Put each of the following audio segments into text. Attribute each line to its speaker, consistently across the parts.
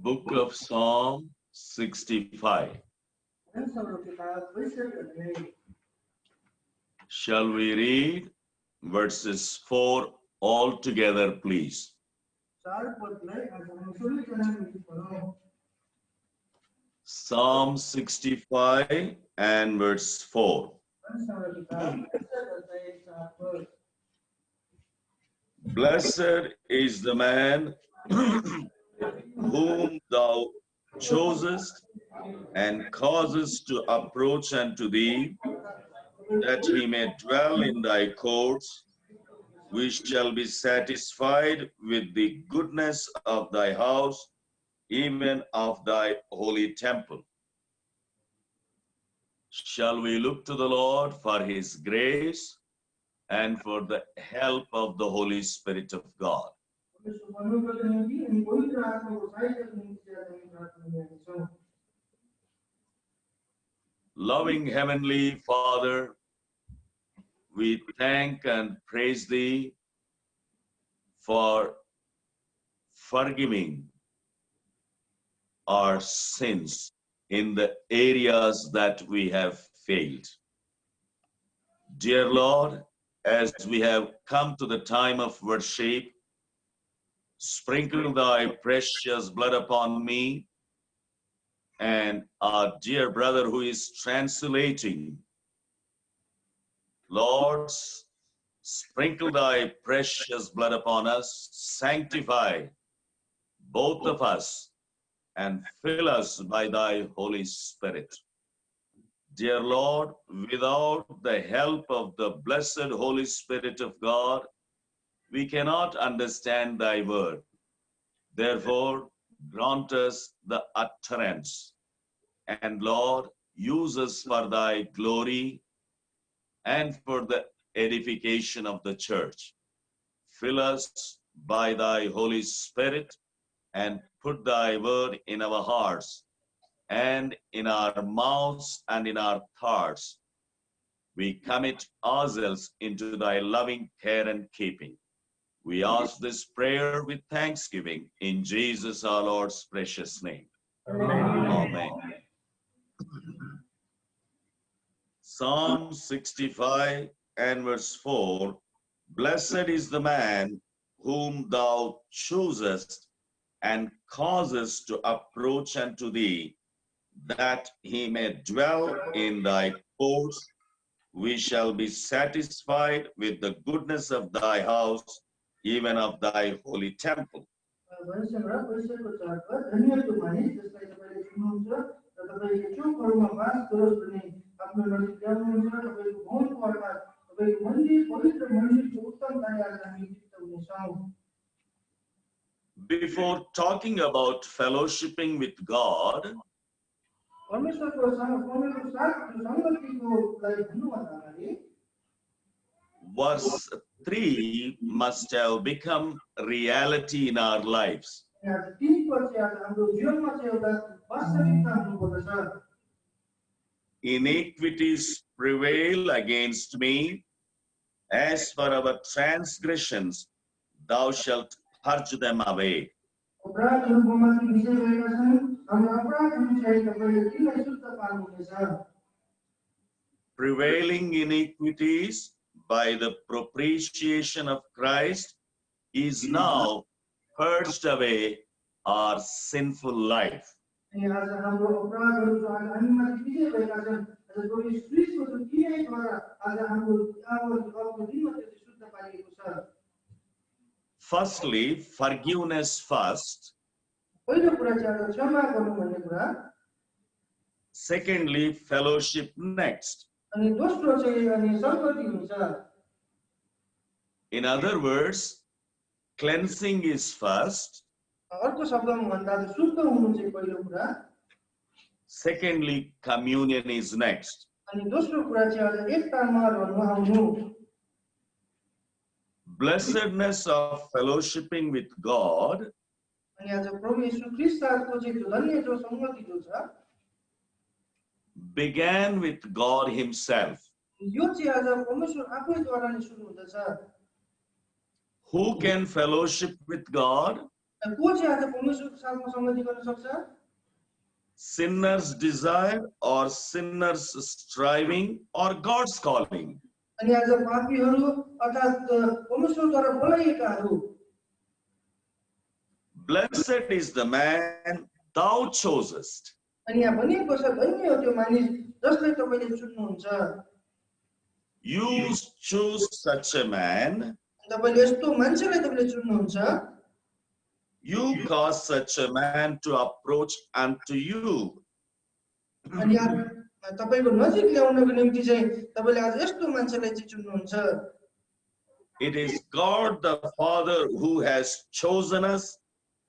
Speaker 1: Book of Psalm 65. Shall we read verses 4 all together, please? Psalm 65 and verse 4. Blessed is the man whom thou chosest and causest to approach unto thee, that he may dwell in thy courts. We shall be satisfied with the goodness of thy house, even of thy holy temple. Shall we look to the Lord for his grace and for the help of the Holy Spirit of God? Loving Heavenly Father, we thank and praise thee for forgiving our sins in the areas that we have failed. Dear Lord, as we have come to the time of worship, sprinkle thy precious blood upon me and our dear brother who is translating. Lord, sprinkle thy precious blood upon us, sanctify both of us, and fill us by thy Holy Spirit. Dear Lord, without the help of the blessed Holy Spirit of God, we cannot understand thy word. Therefore, grant us the utterance. And Lord, use us for thy glory and for the edification of the church. Fill us by thy Holy Spirit and put thy word in our hearts and in our mouths and in our thoughts. We commit ourselves into thy loving care and keeping. We ask this prayer with thanksgiving in Jesus our Lord's precious name. Amen. Amen. Psalm 65 and verse 4. Blessed is the man whom thou choosest and causest to approach unto thee, that he may dwell in thy courts. We shall be satisfied with the goodness of thy house, even of thy holy temple. Before talking about fellowshipping with God, verse 3 must have become reality in our lives. Iniquities prevail against me. As for our transgressions, thou shalt purge them away. Prevailing iniquities by the propitiation of Christ is now purged away our sinful life. Firstly, forgiveness first. Secondly, fellowship next. In other words, cleansing is first. Secondly, communion is next. Blessedness of fellowshipping with God began with God himself. Who can fellowship with God?
Speaker 2: को चाहिँ आज परमेश्वरको साथमा संगति गर्न सक्छ?
Speaker 1: Sinners' desire or sinners' striving or God's calling?
Speaker 2: अनि आज पापीहरू अर्थात् परमेश्वरद्वारा बोलाइएकाहरू,
Speaker 1: Blessed is the man thou chosest.
Speaker 2: अनि यहाँ भनिएको छ धन्य हो त्यो मानिस जसलाई तपाईले चुन्नुहुन्छ।
Speaker 1: You choose such a man,
Speaker 2: तपाईले यस्तो मान्छेलाई तपाईले चुन्नुहुन्छ,
Speaker 1: you cause such a man to approach unto you.
Speaker 2: अनि आज तपाईको नजिक ल्याउनको निम्ति चाहिँ तपाईले आज यस्तो मान्छेलाई चाहिँ चुन्नुहुन्छ।
Speaker 1: It is God the Father who has chosen us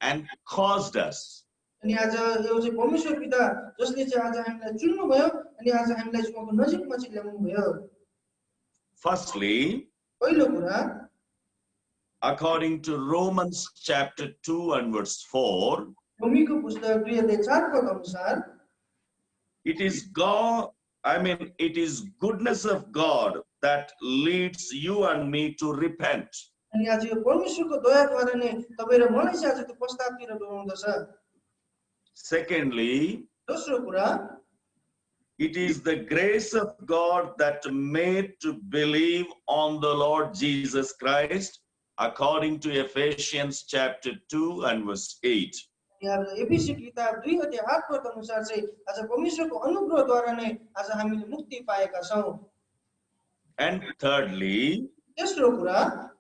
Speaker 1: and caused us.
Speaker 2: अनि आज यो चाहिँ परमेश्वर पिता जसले चाहिँ आज हामीलाई चुन्नु भयो अनि आज हामीलाई उहाँको नजिकमा चाहिँ ल्याउनु भयो।
Speaker 1: Firstly,
Speaker 2: पहिलो कुरा
Speaker 1: according to Romans chapter 2 and verse 4,
Speaker 2: रोमीको पुस्तक 2 अध्याय 4 पद अनुसार
Speaker 1: it is God, it is goodness of God that leads you and me to repent.
Speaker 2: अनि आज यो परमेश्वरको दयाद्वारा नै तपाई र मलाई चाहिँ आज त्यो पश्चातापतिर डोराउँदछ।
Speaker 1: Secondly,
Speaker 2: दोस्रो कुरा
Speaker 1: it is the grace of God that made to believe on the Lord Jesus Christ, according to Ephesians chapter 2 and verse 8.
Speaker 2: यहाँ एफिसी किताब 2 अध्याय 8 पद अनुसार चाहिँ आज परमेश्वरको अनुग्रहद्वारा नै आज हामीले मुक्ति पाएका छौं।
Speaker 1: And thirdly,
Speaker 2: तेस्रो कुरा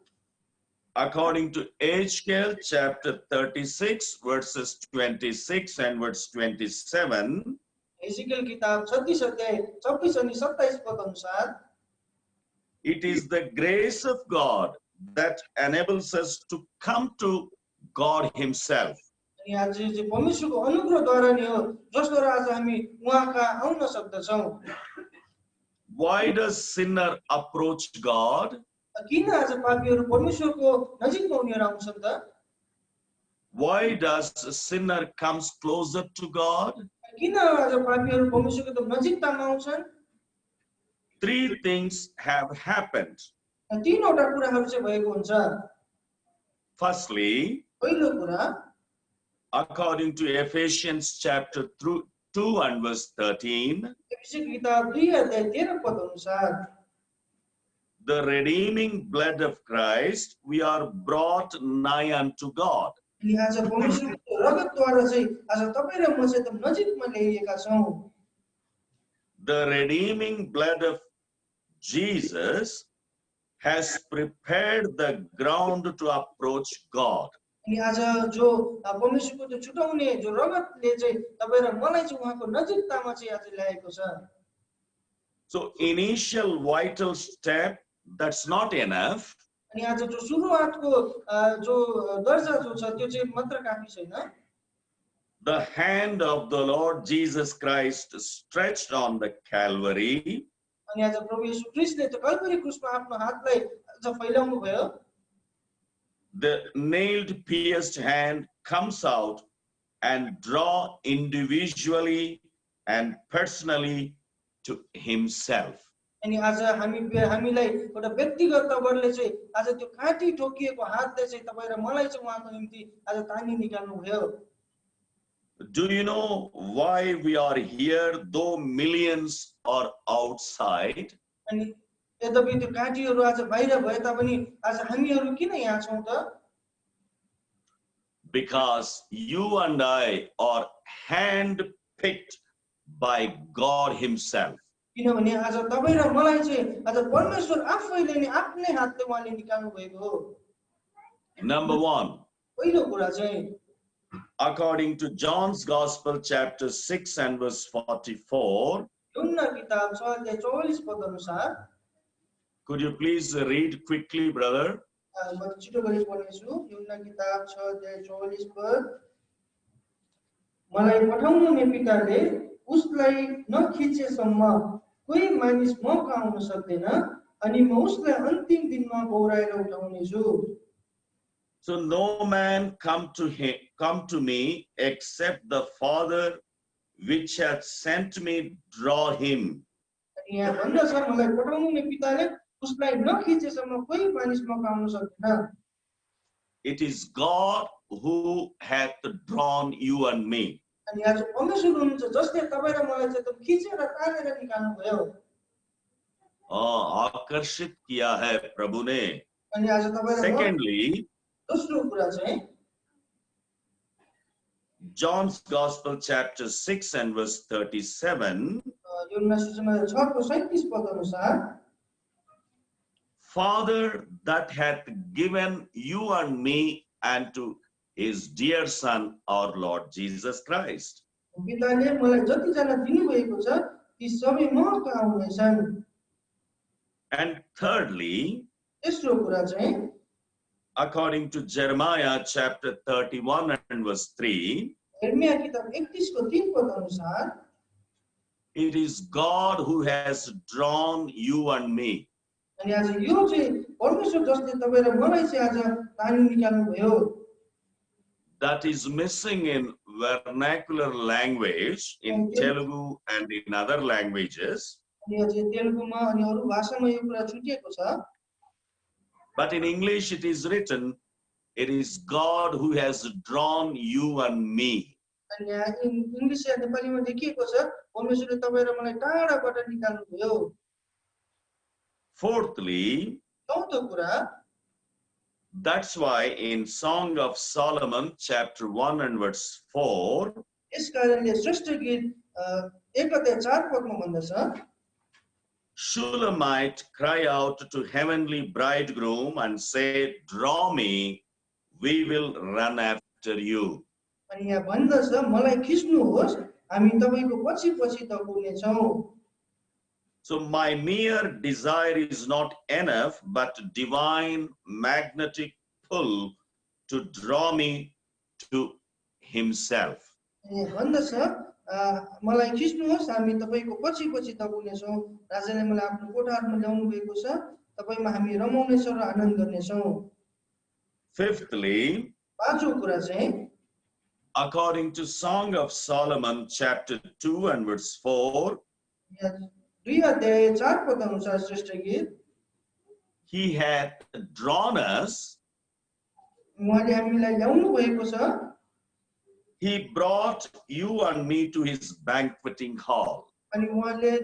Speaker 1: according to Ezekiel chapter 36 verses 26 and verse 27,
Speaker 2: एजिकल किताब 36 अध्याय 26 अनि 27 पद अनुसार
Speaker 1: it is the grace of God that enables us to come to God himself.
Speaker 2: अनि आज चाहिँ परमेश्वरको अनुग्रहद्वारा नै हो जसद्वारा आज हामी उहाँका आउन सक्दछौं।
Speaker 1: Why does sinner approach God?
Speaker 2: किन आज पापीहरू परमेश्वरको नजिकमा उनीहरू आउँछन् त?
Speaker 1: Why does a sinner comes closer to God?
Speaker 2: किन आज पापीहरू परमेश्वरको नजिकतामा आउँछन्?
Speaker 1: Three things have happened.
Speaker 2: तीनवटा कुराहरू चाहिँ भएको हुन्छ।
Speaker 1: Firstly,
Speaker 2: पहिलो कुरा
Speaker 1: according to Ephesians chapter 2 and verse 13,
Speaker 2: एफिसी किताब 2 अध्याय 13 पद अनुसार
Speaker 1: the redeeming blood of Christ, we are brought nigh unto God.
Speaker 2: अनि आज परमेश्वरको रगतद्वारा चाहिँ आज तपाई र म चाहिँ त नजिकमा ल्याइएका छौं।
Speaker 1: The redeeming blood of Jesus has prepared the ground to approach God.
Speaker 2: अनि आज जो परमेश्वरको त्यो छुटाउने जो रगतले चाहिँ तपाई र मलाई चाहिँ उहाँको नजिकतामा चाहिँ आज ल्याएको छ।
Speaker 1: So initial vital step, that's not enough.
Speaker 2: अनि आज जो सुरुवातको जो दर्जा जो छ त्यो चाहिँ मात्र काफी छैन।
Speaker 1: The hand of the Lord Jesus Christ stretched on the Calvary
Speaker 2: अनि आज प्रभु येशू ख्रीष्टले त्यो कल्परी क्रुसमा आफ्नो हातलाई आज फैलाउनु भयो।
Speaker 1: the nailed pierced hand comes out and draw individually and personally to himself.
Speaker 2: अनि आज हामीलाई एउटा व्यक्तिगत तवरले चाहिँ आज त्यो काटी ठोकिएको हातले चाहिँ तपाई र मलाई चाहिँ उहाँको निम्ति आज तानी निकाल्नु भयो।
Speaker 1: Do you know why we are here though millions are outside?
Speaker 2: अनि यद्यपि त्यो काटीहरू आज बाहिर भए तापनि आज हामीहरू किन यहाँ छौं त?
Speaker 1: Because you and I are handpicked by God himself.
Speaker 2: किनभने आज तपाई र मलाई चाहिँ आज परमेश्वर आफैले नै आफ्नै हातले उहाँले निकाल्नु भएको हो।
Speaker 1: Number 1,
Speaker 2: पहिलो कुरा चाहिँ
Speaker 1: according to John's Gospel chapter 6 and verse 44,
Speaker 2: यूहन्ना किताब 6 अध्याय 44 पद अनुसार
Speaker 1: could you please read quickly, brother?
Speaker 2: म छिटो गरी पढ्नेछु। यूहन्ना किताब 6 अध्याय 44 पद, मलाई पठाउनु पिताले उसलाई नखिचेसम्म कोही मानिस म कहाँ आउन सक्दैन अनि म उसलाई अन्तिम दिनमा गौराएर उठाउनेछु।
Speaker 1: So no man come to me except the Father which hath sent me draw him.
Speaker 2: अनि यहाँ भन्दछ मलाई पठाउनु पिताले उसलाई नखिचेसम्म कोही मानिस म कहाँ आउन सक्दैन।
Speaker 1: It is God who hath drawn you and me.
Speaker 2: अनि आज परमेश्वर हुनुहुन्छ जसले तपाईँ र मलाई चाहिँ एकदम खिचेर तानेर निकाल्नु भयो।
Speaker 1: आकर्षित किया है प्रभु ने।
Speaker 2: अनि आज तपाईँ र म
Speaker 1: Secondly,
Speaker 2: दोस्रो कुरा चाहिँ
Speaker 1: John's Gospel chapter 6 and verse 37,
Speaker 2: यूहन्ना सुसमाचार 6 को 37 पद अनुसार
Speaker 1: Father that hath given you and me and to his dear Son, our Lord Jesus Christ.
Speaker 2: पिताले मलाई जतिजना दिनुभएको छ ती सबै म कहाँ हुनेछन्।
Speaker 1: And thirdly,
Speaker 2: तेस्रो कुरा चाहिँ
Speaker 1: according to Jeremiah chapter 31 and verse 3,
Speaker 2: यिर्मया किताब 31 को 3 पद अनुसार
Speaker 1: it is God who has drawn you and me.
Speaker 2: अनि आज यो चाहिँ परमेश्वर जसले तपाईँ र मलाई चाहिँ आज तानी निकाल्नु भयो।
Speaker 1: That is missing in vernacular language, in Telugu and in other languages.
Speaker 2: अनि अझै तेलुगुमा अनि अरू भाषामा यो कुरा छुटिएको छ।
Speaker 1: But in English it is written, it is God who has drawn you and me.
Speaker 2: अनि यहाँ इङ्ग्लिस या नेपालीमा लेखिएको छ परमेश्वरले तपाईँ र मलाई टाढाबाट निकाल्नु भयो।
Speaker 1: Fourthly,
Speaker 2: चौथो कुरा
Speaker 1: that's why in Song of Solomon chapter 1 and verse 4,
Speaker 2: yes कारणले श्रेष्ठ गीत 1:4 पदमा भन्दछ
Speaker 1: Shulamite cry out to heavenly bridegroom and say, draw me, we will run after you.
Speaker 2: अनि यहाँ भन्दछ मलाई खिच्नुहोस् हामी तपाईको पछि पछि दौड्नेछौँ।
Speaker 1: So my mere desire is not enough, but divine magnetic pull to draw me to himself.
Speaker 2: अनि भन्दछ मलाई खिच्नुहोस् हामी तपाईको पछि पछि दौड्नेछौँ। राजाले मलाई आफ्नो कोठारमा ल्याउनु भएको छ, तपाईमा हामी रमाउनेछौँ र आनन्द गर्नेछौँ।
Speaker 1: Fifthly,
Speaker 2: पाँचौं कुरा चाहिँ
Speaker 1: according to Song of Solomon chapter 2 and verse 4,
Speaker 2: 2:4 पद अनुसार श्रेष्ठ गीत
Speaker 1: he hath drawn us,
Speaker 2: उहाँले हामीलाई ल्याउनु भएको छ।
Speaker 1: he brought you and me to his banqueting hall.
Speaker 2: अनि उहाँले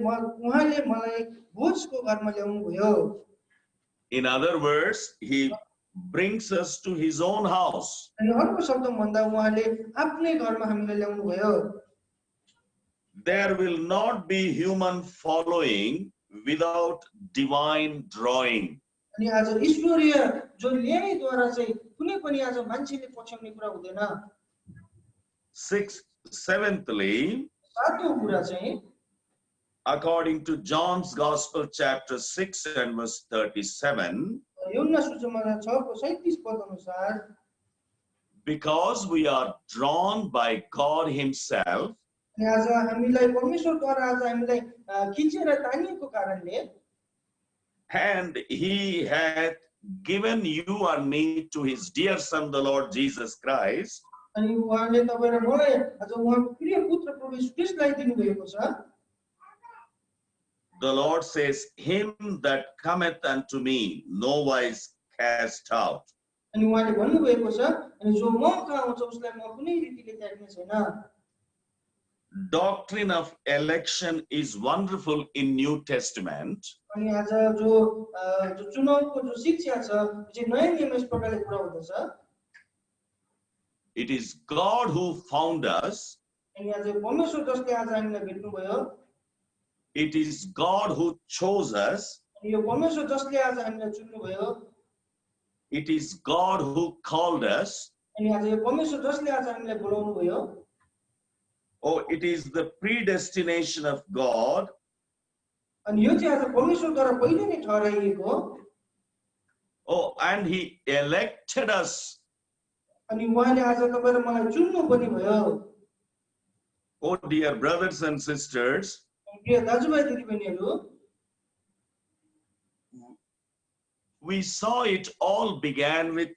Speaker 2: मलाई भोजको घरमा ल्याउनु भयो।
Speaker 1: In other words, he brings us to his own house.
Speaker 2: अनि अर्को शब्दमा भन्दा उहाँले आफ्नै घरमा हामीलाई ल्याउनु भयो।
Speaker 1: There will not be human following without divine drawing.
Speaker 2: अनि आज ईश्वरीय जो ल्याइद्वारा चाहिँ कुनै पनि आज मान्छेले पछ्याउने कुरा हुँदैन।
Speaker 1: Seventhly,
Speaker 2: सातौं कुरा चाहिँ
Speaker 1: according to John's Gospel chapter 6 and verse 37,
Speaker 2: यूहन्ना सुसमाचार 6 को 37 पद अनुसार
Speaker 1: because we are drawn by God himself,
Speaker 2: अनि आज हामीलाई परमेश्वरद्वारा आज हामीलाई खिचेर तानिएको कारणले
Speaker 1: and he hath given you and me to his dear Son, the Lord Jesus Christ,
Speaker 2: अनि उहाँले तपाईँ र मलाई आज उहाँको प्रिय पुत्र प्रभु येशू ख्रीष्टलाई दिनुभएको छ।
Speaker 1: the Lord says, him that cometh unto me no wise cast out.
Speaker 2: अनि उहाँले भन्नुभएको छ अनि जो म कहाँ आउँछ उसलाई म कुनै रीतिले त्याग्ने छैन।
Speaker 1: Doctrine of election is wonderful in New Testament.
Speaker 2: अनि आज जो चुनावको जो शिक्षा छ त्यो चाहिँ नयाँ नियममा यस प्रकारले कुरा हुँदछ।
Speaker 1: It is God who found us.
Speaker 2: अनि आज परमेश्वर जसले आज हामीलाई भेट्नु भयो।
Speaker 1: It is God who chose us.
Speaker 2: अनि यो परमेश्वर जसले आज हामीलाई चुन्नु भयो।
Speaker 1: It is God who called us.
Speaker 2: अनि आज यो परमेश्वर जसले आज हामीलाई बोलाउनु भयो।
Speaker 1: Oh, it is the predestination of God.
Speaker 2: अनि यो चाहिँ आज परमेश्वरद्वारा पहिले नै ठहराइएको।
Speaker 1: Oh, and he elected us.
Speaker 2: अनि उहाँले आज तपाईँ र मलाई चुन्नु पनि भयो।
Speaker 1: Oh, dear brothers and sisters,
Speaker 2: प्रिय दाजुभाइ दिदीबहिनीहरू,
Speaker 1: we saw it all began with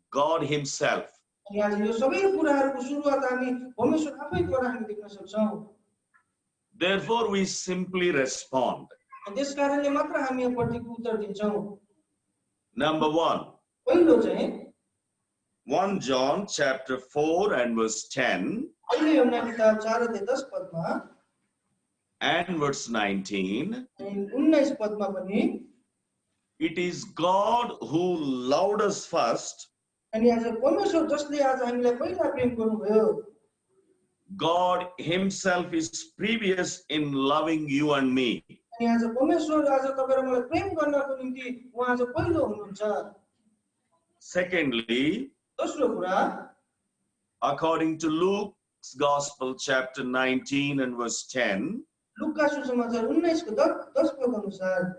Speaker 1: God himself.
Speaker 2: अनि आज यो सबै कुराहरूको सुरुवात हामी परमेश्वर आफैद्वारा हामी देख्न सक्छौँ।
Speaker 1: Therefore, we simply respond.
Speaker 2: त्यस कारणले मात्र हामी यो प्रतिको उत्तर दिन्छौँ।
Speaker 1: Number one,
Speaker 2: पहिलो चाहिँ
Speaker 1: 1 John chapter 4 and verse 10
Speaker 2: अहिले योहन्ना किताब 4 अध्याय 10 पदमा
Speaker 1: and verse 19,
Speaker 2: अनि 19 पदमा पनि
Speaker 1: it is God who loved us first.
Speaker 2: अनि आज परमेश्वर जसले आज हामीलाई पहिला प्रेम गर्नुभयो
Speaker 1: God himself is previous in loving you and me.
Speaker 2: अनि आज परमेश्वर आज तपाईँ र मलाई प्रेम गर्नको निम्ति उहाँ आज पहिलो हुनुहुन्छ।
Speaker 1: Secondly,
Speaker 2: दोस्रो कुरा
Speaker 1: according to Luke's Gospel chapter 19 and verse 10,
Speaker 2: लुका सुसमाचार 19 को 10 पद अनुसार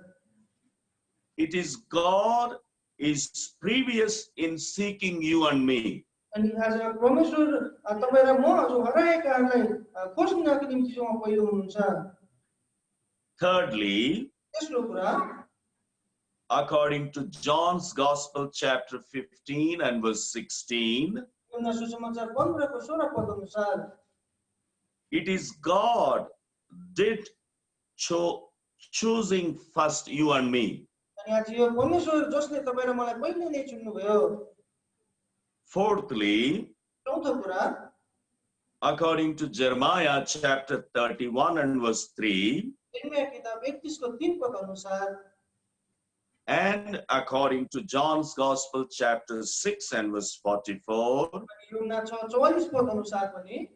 Speaker 1: it is God is previous in seeking you and me.
Speaker 2: अनि आज परमेश्वर तपाईँ र म जो हराएकाहरूलाई खोज्नको निम्ति जो उहाँ पहिलो हुनुहुन्छ।
Speaker 1: Thirdly,
Speaker 2: तेस्रो कुरा
Speaker 1: according to John's Gospel chapter 15 and verse 16,
Speaker 2: Yohanna सुसमाचार 15 को 16 पद अनुसार
Speaker 1: it is God did choosing first you and me.
Speaker 2: अनि आज यो परमेश्वर जसले तपाईँ र मलाई पहिले नै चुन्नुभयो।
Speaker 1: Fourthly,
Speaker 2: चौथो कुरा
Speaker 1: according to Jeremiah chapter 31 and verse 3,
Speaker 2: यिर्मया किताब 31 को 3 पद अनुसार
Speaker 1: and according to John's Gospel chapter 6 and verse 44,
Speaker 2: अनि योहन्ना 6:44 पद अनुसार पनि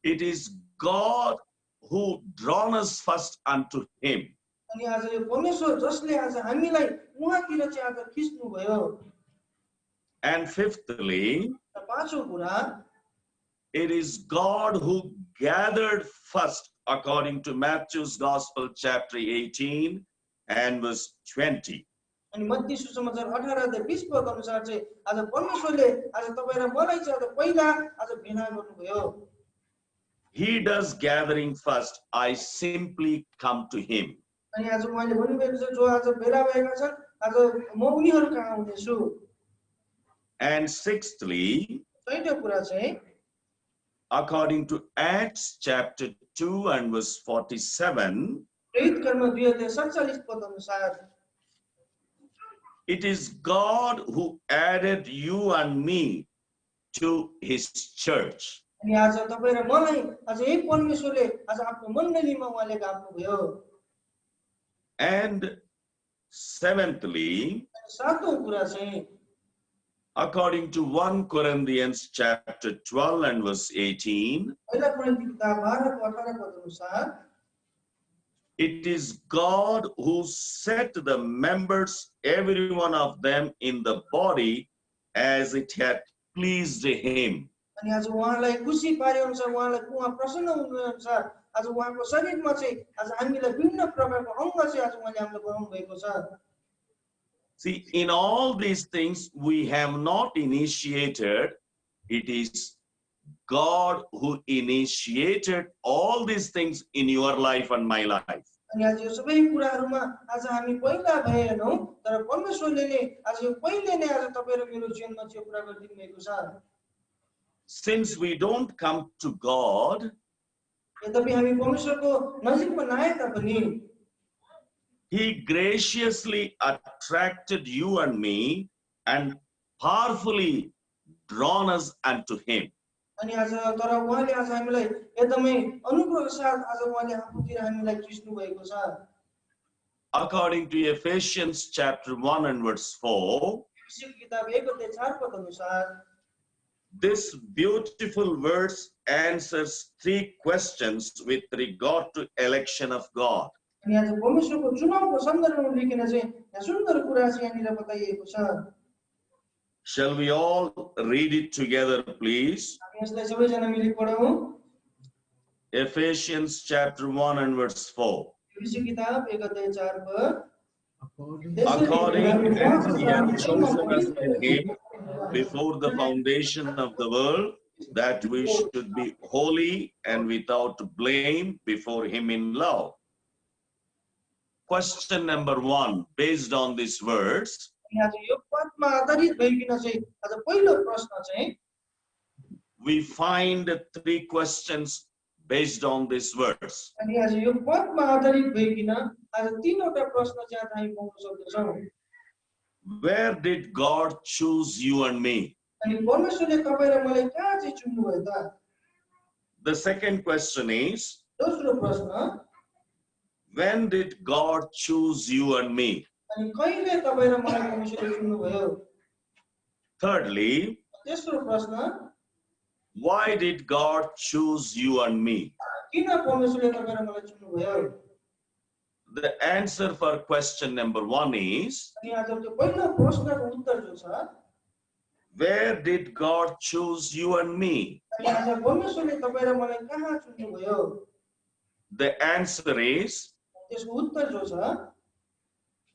Speaker 1: it is God who drawn us first unto him.
Speaker 2: अनि आज यो परमेश्वर जसले आज हामीलाई उहाँतिर चाहिँ आज खिच्नुभयो।
Speaker 1: And fifthly,
Speaker 2: र पाँचौं कुरा
Speaker 1: it is God who gathered first according to Matthew's Gospel chapter 18 and verse 20.
Speaker 2: अनि मत्ती सुसमाचार 18 अध्याय 20 पद अनुसार चाहिँ आज परमेश्वरले आज तपाईँ र मलाई चाहिँ आज पहिला आज भेला गर्नुभयो।
Speaker 1: He does gathering first, I simply come to him.
Speaker 2: अनि आज उहाँले भन्नुभएको छ जो आज भेला भएका छन् आज म उनीहरू कहाँ आउनेछु।
Speaker 1: And sixthly,
Speaker 2: छैटौं कुरा चाहिँ
Speaker 1: according to Acts chapter 2 and verse 47,
Speaker 2: प्रेरित कर्म 2 अध्याय 47 पद अनुसार
Speaker 1: it is God who added you and me to his church.
Speaker 2: अनि आज तपाईँ र मलाई आज एक परमेश्वरले आज आफ्नो मण्डलीमा उहाँले गाप्नुभयो।
Speaker 1: And seventhly,
Speaker 2: अनि सातौं कुरा चाहिँ
Speaker 1: according to 1 Corinthians chapter 12 and verse 18,
Speaker 2: पहिला कोरिन्थी किताब 12 को 18 पद अनुसार
Speaker 1: it is God who set the members, every one of them, in the body as it had pleased him.
Speaker 2: अनि आज उहाँलाई खुसी पारे अनुसार उहाँलाई उहाँ प्रसन्न हुनु अनुसार आज उहाँको शरीरमा चाहिँ आज हामीलाई विभिन्न प्रकारको अंग चाहिँ आज उहाँले हामीलाई बनाउनु भएको छ।
Speaker 1: See, in all these things we have not initiated, it is God who initiated all these things in your life and my life.
Speaker 2: अनि आज यो सबै कुराहरुमा आज हामी पहिला भएनौं तर परमेश्वरले नै आज यो पहिले नै आज तपाईँ र मेरो जीवनमा चाहिँ कुरा गरिदिनु भएको छ।
Speaker 1: Since we don't come to God,
Speaker 2: यद्यपि हामी परमेश्वरको नजिकमा नआए तापनि
Speaker 1: he graciously attracted you and me and powerfully drawn us unto him.
Speaker 2: अनि आज तर उहाँले आज हामीलाई एकदमै अनुग्रहका साथ आज उहाँले आफूतिर हामीलाई खिच्नु भएको छ।
Speaker 1: According to Ephesians chapter 1 and verse 4,
Speaker 2: एफिसी किताब 1 अध्याय 4 पद अनुसार
Speaker 1: this beautiful verse answers three questions with regard to election of God.
Speaker 2: अनि आज परमेश्वरको चुनावको सन्दर्भमा लेखिन चाहिँ यहाँ सुन्दर कुरा चाहिँ यहाँनिर बताइएको छ।
Speaker 1: Shall we all read it together, please?
Speaker 2: हामी यसलाई सबैजना मिली पढौं।
Speaker 1: Ephesians chapter 1 and verse 4.
Speaker 2: एफिसी किताब 1 अध्याय 4 पद
Speaker 1: According as he hath chosen us in him before the foundation of the world, that we should be holy and without blame before him in love. Question number 1, based on these words,
Speaker 2: आज यो पदमा आधारित भइकिन चाहिँ आज पहिलो प्रश्न चाहिँ
Speaker 1: we find three questions based on this verse.
Speaker 2: अनि आज यो पदमा आधारित भइकिन आज तीनवटा प्रश्न चाहिँ आज हामी पाउन सक्छौं।
Speaker 1: Where did God choose you and me?
Speaker 2: अनि परमेश्वरले तपाईँ र मलाई कहाँ चाहिँ चुन्नु भयो त?
Speaker 1: The second question is,
Speaker 2: दोस्रो प्रश्न,
Speaker 1: when did God choose you and me?
Speaker 2: अनि कहिले तपाईँ र मलाई परमेश्वरले चुन्नु भयो?
Speaker 1: Thirdly,
Speaker 2: तेस्रो प्रश्न,
Speaker 1: why did God choose you and me?
Speaker 2: किन परमेश्वरले तपाईँ र मलाई चुन्नु भयो?
Speaker 1: The answer for question number 1 is,
Speaker 2: अनि आज त्यो पहिलो प्रश्नको उत्तर जो छ,
Speaker 1: where did God choose you and me?
Speaker 2: अनि आज परमेश्वरले तपाईँ र मलाई कहाँ चुन्नु भयो?
Speaker 1: The answer is,
Speaker 2: त्यसको उत्तर जो छ,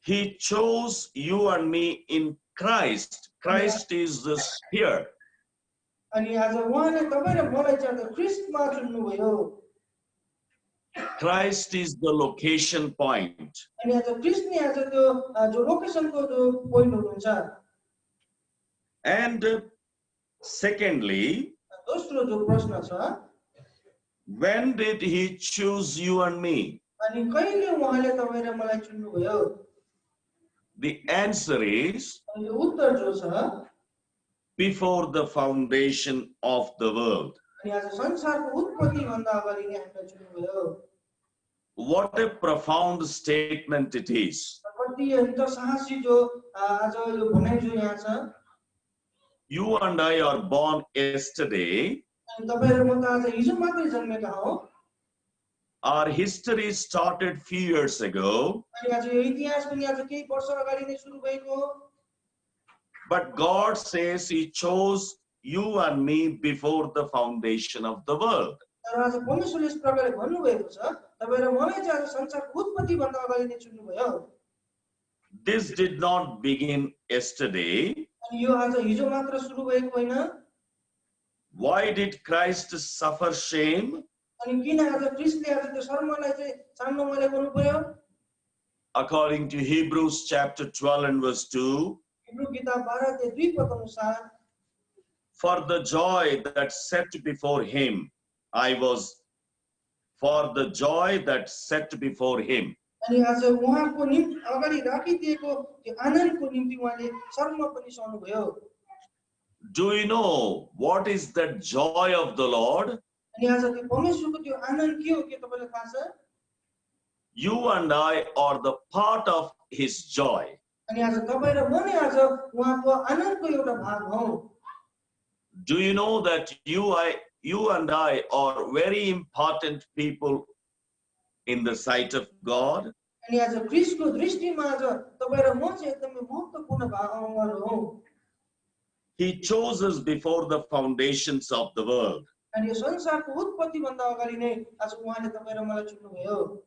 Speaker 1: He chose you and me in Christ. Christ is the sphere.
Speaker 2: अनि आज उहाँले तपाईँ र मलाई चाहिँ आज ख्रीष्टमा चुन्नु भयो।
Speaker 1: Christ is the location point.
Speaker 2: अनि आज ख्रीष्टले आज त्यो जो लोकेसनको जो पोइन्ट हुनुहुन्छ।
Speaker 1: And secondly,
Speaker 2: दोस्रो जो प्रश्न छ,
Speaker 1: when did He choose you and me?
Speaker 2: अनि कहिले उहाँले तपाईँ र मलाई चुन्नु भयो?
Speaker 1: The answer is,
Speaker 2: अनि उत्तर जो छ,
Speaker 1: before the foundation of the world.
Speaker 2: अनि आज संसारको उत्पत्ति भन्दा अगाडि नै हामीलाई चुन्नु भयो।
Speaker 1: What a profound statement it is.
Speaker 2: कति हुन्छ साहसी जो आज यो भनाइ जो यहाँ छ।
Speaker 1: You and I are born yesterday.
Speaker 2: अनि तपाईँ र म त आज हिजो मात्रै जन्मेका हौं।
Speaker 1: Our history started few years ago.
Speaker 2: अनि आज यो इतिहास पनि आज केही वर्ष अगाडि नै सुरु भएको हो।
Speaker 1: But God says He chose you and me before the foundation of the world.
Speaker 2: तर आज परमेश्वरले यस प्रकारले भन्नुभएको छ, तपाईँ र मलाई चाहिँ आज संसारको उत्पत्ति भन्दा अगाडि नै चुन्नु भयो।
Speaker 1: This did not begin yesterday.
Speaker 2: अनि यो आज हिजो मात्र सुरु भएको होइन।
Speaker 1: Why did Christ suffer shame?
Speaker 2: अनि किन आज ख्रीष्टले आज त्यो शर्मलाई चाहिँ सामना मैले गर्नु पर्यो?
Speaker 1: According to Hebrews chapter 12 and verse 2,
Speaker 2: Hebrew किताब 12 अध्याय 2 पद अनुसार,
Speaker 1: for the joy that set before him, for the joy that set before him.
Speaker 2: अनि आज उहाँको निम्ति अगाडि राखिदिएको त्यो आनन्दको निम्ति उहाँले शर्म पनि सहनु भयो।
Speaker 1: Do you know what is the joy of the Lord?
Speaker 2: अनि आज त्यो परमेश्वरको त्यो आनन्द के हो के तपाईलाई थाहा छ?
Speaker 1: You and I are the part of His joy.
Speaker 2: अनि आज तपाईँ र म नै आज उहाँको आनन्दको एउटा भाग हौं।
Speaker 1: Do you know that you and I are very important people in the sight of God?
Speaker 2: अनि आज ख्रीष्टको दृष्टिमा आज तपाईँ र म चाहिँ एकदमै महत्त्वपूर्ण भागहरू हौं।
Speaker 1: He chose us before the foundations of the world.
Speaker 2: अनि यो संसारको उत्पत्ति भन्दा अगाडि नै आज उहाँले तपाईँ र मलाई चुन्नु भयो।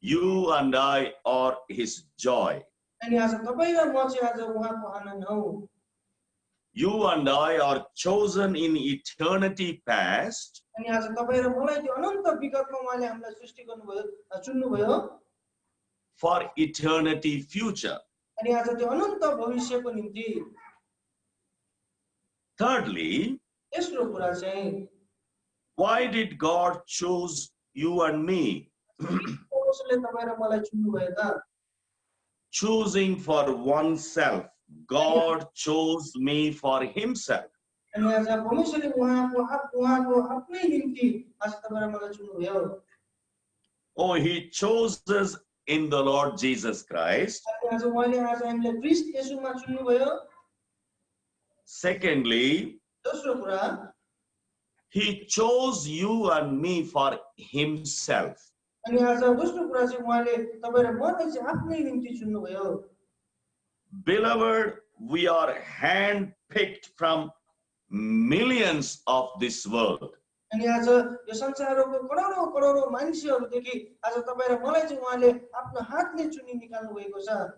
Speaker 1: You and I are His joy.
Speaker 2: अनि आज तपाईँ र म चाहिँ आज उहाँको आनन्द हौं।
Speaker 1: You and I are chosen in eternity past.
Speaker 2: अनि आज तपाईँ र मलाई त्यो अनन्त विगतमा उहाँले हामीलाई सृष्टि गर्नुभयो, चुन्नु भयो।
Speaker 1: For eternity future.
Speaker 2: अनि आज त्यो अनन्त भविष्यको निम्ति।
Speaker 1: Thirdly,
Speaker 2: तेस्रो कुरा चाहिँ,
Speaker 1: why did God choose you and me?
Speaker 2: परमेश्वरले तपाईँ र मलाई चुन्नु भयो त?
Speaker 1: Choosing for oneself. God chose me for Himself.
Speaker 2: अनि आज परमेश्वरले उहाँको आफ्नै निम्ति आज तपाईँ र मलाई चुन्नु भयो।
Speaker 1: Oh, He chose us in the Lord Jesus Christ.
Speaker 2: अनि आज उहाँले आज हामीलाई ख्रीष्ट येशूमा चुन्नु भयो।
Speaker 1: Secondly,
Speaker 2: दोस्रो कुरा,
Speaker 1: He chose you and me for Himself.
Speaker 2: अनि आज दोस्रो कुरा चाहिँ उहाँले तपाईँ र मलाई चाहिँ आफ्नै निम्ति चुन्नु भयो।
Speaker 1: Beloved, we are hand-picked from millions of this world.
Speaker 2: अनि आज यो संसारको करोडौं करोडौं मानिसहरूदेखि आज तपाईँ र मलाई चाहिँ उहाँले आफ्नो हातले चुनी निकाल्नु भएको छ।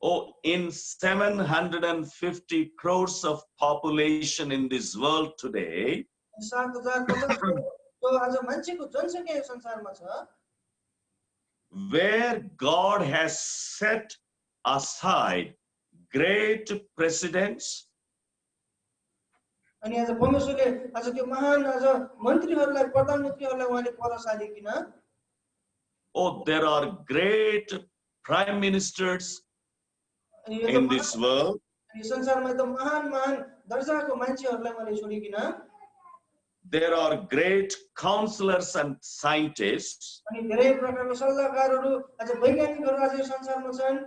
Speaker 1: Oh, in 750 crores of population in this world today,
Speaker 2: 7,050 जो आज मान्छेको जनसङ्ख्या यो संसारमा छ,
Speaker 1: where God has set aside great presidents,
Speaker 2: अनि आज परमेश्वरले आज त्यो महान आज मन्त्रीहरूलाई प्रधानमन्त्रीहरूलाई उहाँले पर सालिकन,
Speaker 1: oh, there are great prime ministers,
Speaker 2: अनि यो
Speaker 1: in
Speaker 2: त
Speaker 1: this world.
Speaker 2: अनि संसारमा एकदम महान महान दर्जाको मान्छेहरूलाई मैले छोडिकिन
Speaker 1: There are great counselors and scientists.
Speaker 2: अनि धेरै प्रकारको सल्लाहकारहरू आज वैज्ञानिकहरू आज यो संसारमा छन्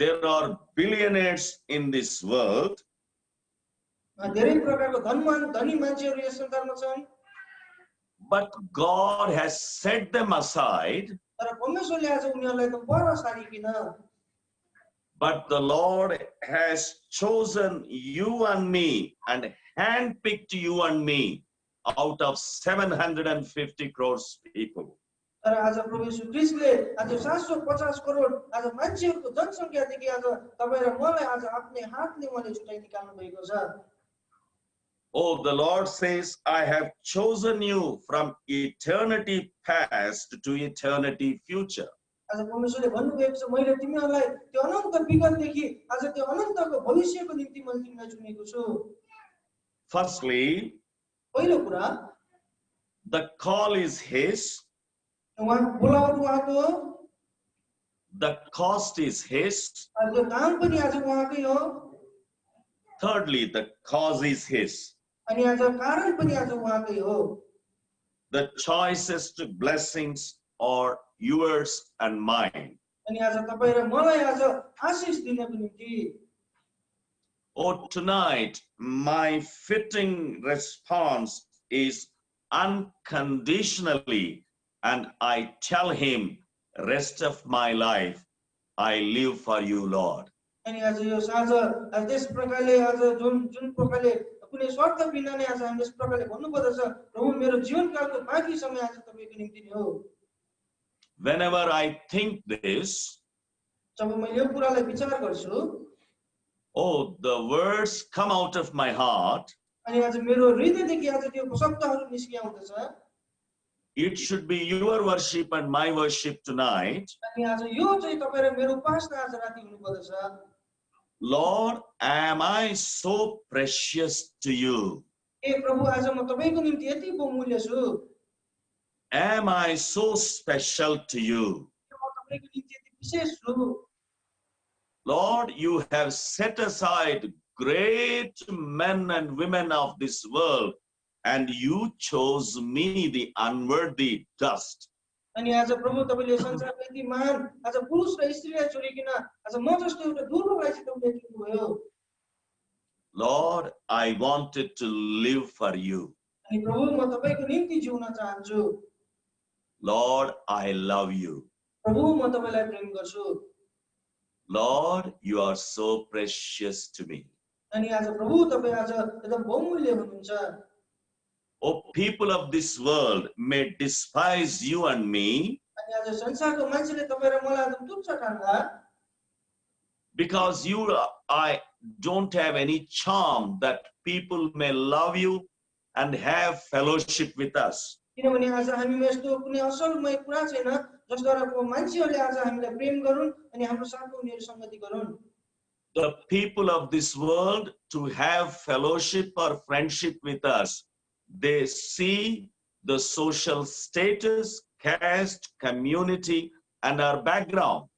Speaker 1: There are billionaires in this world.
Speaker 2: धेरै प्रकारको धनी मान्छेहरू यस संसारमा छन्
Speaker 1: But God has set them aside.
Speaker 2: तर परमेश्वरले आज उनीहरूलाई त पर सारिकिन
Speaker 1: But the Lord has chosen you and me and handpicked you and me out of 750 crores people.
Speaker 2: तर आज प्रभु येशू ख्रीष्टले आज 750 करोड आज मान्छेहरूको जनसङ्ख्यादेखि आज तपाईँ र मलाई आज आफ्नै हातले उहाँले छुटाइ निकाल्नु भएको छ
Speaker 1: Oh, the Lord says, I have chosen you from eternity past to eternity future.
Speaker 2: आज परमेश्वरले भन्नुभएको छ मैले तिमीहरूलाई त्यो अनन्त विगतदेखि आज त्यो अनन्तको भविष्यको निम्ति मैले तिमीलाई चुनेको छु
Speaker 1: Firstly,
Speaker 2: पहिलो कुरा
Speaker 1: the call is His,
Speaker 2: उहाँ बोलाउनु उहाँको हो
Speaker 1: the cost is His.
Speaker 2: त्यो काम पनि आज उहाँकै हो
Speaker 1: Thirdly, the cause is His.
Speaker 2: अनि आज कारण पनि आज उहाँकै हो
Speaker 1: The choicest blessings are yours and mine.
Speaker 2: अनि आज तपाईँ र मलाई आज आशिष दिनको निम्ति
Speaker 1: Oh, tonight, my fitting response is unconditionally, and I tell Him, rest of my life, I live for you, Lord.
Speaker 2: अनि आज यो साँझ आज त्यस प्रकारले आज जुन प्रकारले कुनै शर्त बिना नै आज हामी यस प्रकारले भन्नुपर्दछ प्रभु मेरो जीवनकालको बाँकी समय आज तपाईँको निम्ति नै हो
Speaker 1: Whenever I think this,
Speaker 2: जब मैले यो कुरालाई विचार गर्छु
Speaker 1: oh, the words come out of my heart.
Speaker 2: अनि आज मेरो हृदयदेखि आज त्यो शब्दहरू निस्किआउँदछ
Speaker 1: It should be your worship and my worship tonight.
Speaker 2: अनि आज यो चाहिँ तपाईँ र मेरो उपासना आज राति हुनुपर्दछ
Speaker 1: Lord, am I so precious to you?
Speaker 2: ए प्रभु आज म तपाईँको निम्ति यति बहुमूल्य छु
Speaker 1: Am I so special to you?
Speaker 2: म तपाईँको निम्ति यति विशेष छु
Speaker 1: Lord, you have set aside great men and women of this world, and you chose me, the unworthy dust.
Speaker 2: अनि आज प्रभु तपाईँले संसारमा यति महान आज पुरुष र स्त्रीलाई छोडिकिन आज म जस्तो एउटा दुर्लभलाई चाहिँ तपाईँले चुन्नुभयो
Speaker 1: Lord, I wanted to live for you.
Speaker 2: अनि प्रभु म तपाईँको निम्ति जिउन चाहन्छु
Speaker 1: Lord, I love you.
Speaker 2: प्रभु म तपाईँलाई प्रेम गर्छु
Speaker 1: Lord, you are so precious to me.
Speaker 2: अनि आज प्रभु तपाईँ आज एकदम बहुमूल्य हुनुहुन्छ
Speaker 1: Oh, people of this world may despise you and me
Speaker 2: अनि आज संसारको मान्छेले तपाईँ र मलाई एकदम तुच्छ ठान्ला
Speaker 1: because I don't have any charm that people may love you and have fellowship with us.
Speaker 2: किनभने आज हामीमा यस्तो कुनै असलमय कुरा छैन जसद्वारा मान्छेहरूले आज हामीलाई प्रेम गरून् अनि हाम्रो साथमा उनीहरू संगति गरून्
Speaker 1: The people of this world to have fellowship or friendship with us, they see the social status, caste, community, and our background.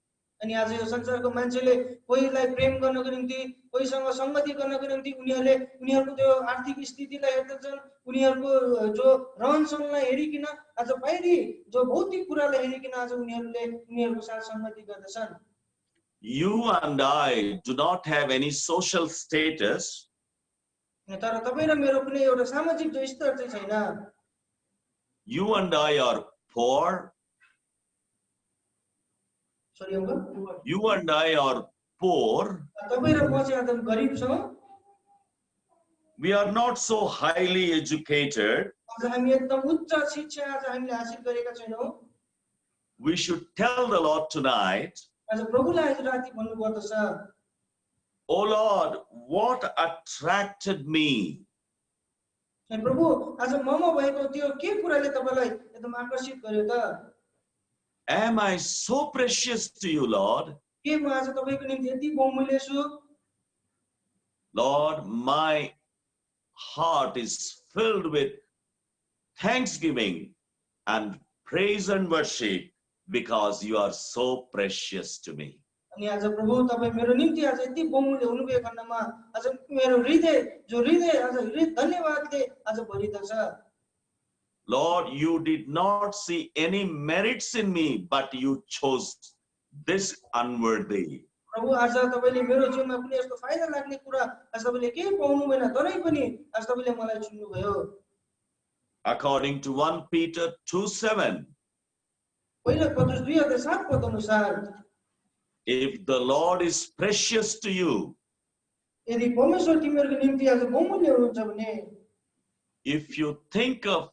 Speaker 2: अनि आज यो संसारको मान्छेले कोहीलाई प्रेम गर्नको निम्ति कोहीसँग संगति गर्नको निम्ति उनीहरूले उनीहरूको त्यो आर्थिक स्थितिलाई हेर्दछन् उनीहरूको जो रहनसहनलाई हेरिकिन आज बाहिरी जो भौतिक कुरालाई हेरिकिन आज उनीहरूले उनीहरूको साथ संगति गर्दछन्
Speaker 1: You and I do not have any social status.
Speaker 2: तर तपाईँ र मेरो कुनै एउटा सामाजिक जो स्तर चाहिँ छैन
Speaker 1: You and I are poor.
Speaker 2: सरी uncle
Speaker 1: You and I are poor.
Speaker 2: तपाईँ र म चाहिँ एकदम गरिब छौँ
Speaker 1: We are not so highly educated.
Speaker 2: आज हामी एकदम उच्च शिक्षा आज हामीले हासिल गरेका छैनौँ
Speaker 1: We should tell the Lord tonight,
Speaker 2: आज प्रभुलाई आज राति भन्नुपर्दछ
Speaker 1: Oh Lord, what attracted me?
Speaker 2: प्रभु आज ममा भएको त्यो के कुराले तपाईलाई एकदम आकर्षित गर्यो त
Speaker 1: Am I so precious to you, Lord?
Speaker 2: के म आज तपाईको निम्ति यति बहुमूल्य छु
Speaker 1: Lord, my heart is filled with thanksgiving and praise and worship because you are so precious to me.
Speaker 2: अनि आज प्रभु तपाईँ मेरो निम्ति आज यति बहुमूल्य हुनुभयो खण्डमा आज मेरो हृदय आज धन्यवादले आज भरिएको छ।
Speaker 1: Lord, you did not see any merits in me, but you chose this unworthy.
Speaker 2: प्रभु आज तपाईँले मेरो जीवनमा कुनै यस्तो फाइदा लाग्ने कुरा आज तपाईँले केही पाउनु भएन, तरै पनि आज तपाईँले मलाई चुन्नुभयो।
Speaker 1: According to 1 Peter 2:7,
Speaker 2: पहिलो पत्रुस 2:7 अनुसार
Speaker 1: if the Lord is precious to you,
Speaker 2: यदि परमेश्वर तिमीहरूको निम्ति आज बहुमूल्य हुनुहुन्छ भने,
Speaker 1: if you think of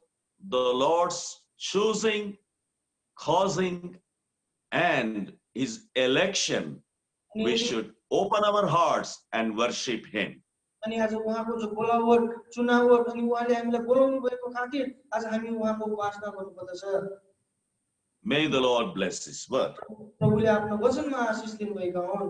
Speaker 1: the Lord's choosing, causing, and his election, we should open our hearts and worship him.
Speaker 2: अनि आज उहाँको जो बोलावट चुनावट अनि उहाँले हामीलाई बोलाउनु भएको खातिर आज हामी उहाँको उपासना गर्नुपर्दछ।
Speaker 1: May the Lord bless his word.
Speaker 2: प्रभुले आफ्नो वचनमा आशीष दिनुभएका हुन्।